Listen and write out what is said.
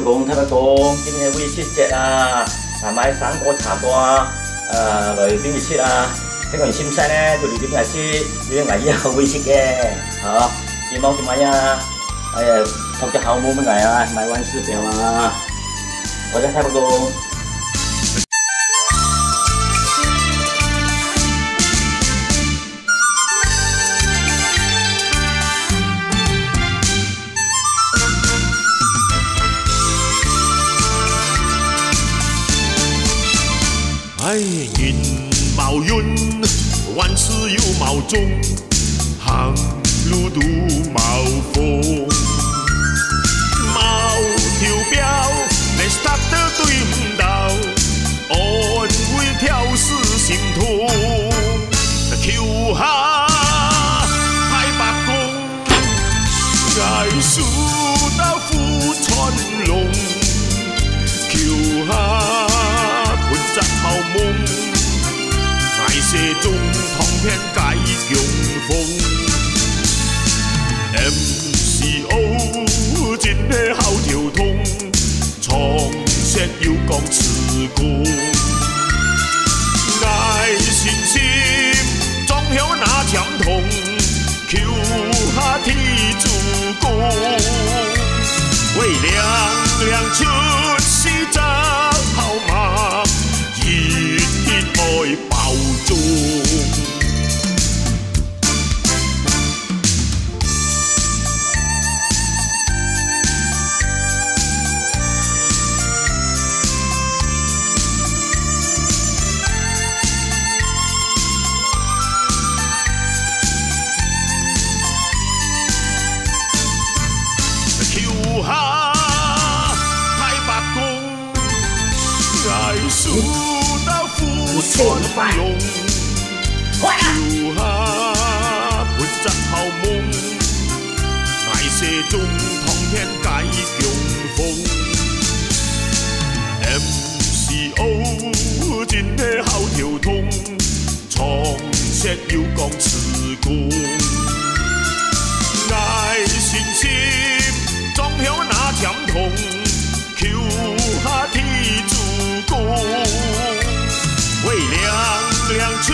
公今日美食节啊，买生果茶瓜来美食啊。聽完先生咧，就嚟點解先？點解要美食嘅？嚇，希望點樣啊？學隻口冇乜嘢啊，買碗師表啊，我哋睇公。哎，人矛运，万事有矛盾，行路都矛风。矛条标，你 start 得对唔到，安慰挑事心痛。求下太白宫，爱输到富川龙，求下。摘头梦，爱写中通篇解强风。MCO 真系好跳通，创set要讲词歌。爱信心，总有那强痛，求下天主公。为亮出是只好马。爱爆中，求下太白宫，爱输到富川龙。留下半扎后梦，爱写中通天解强风。MCO 真系好跳通，创set要讲词歌。爱信心，总有那强痛，求下天主公。为亮出。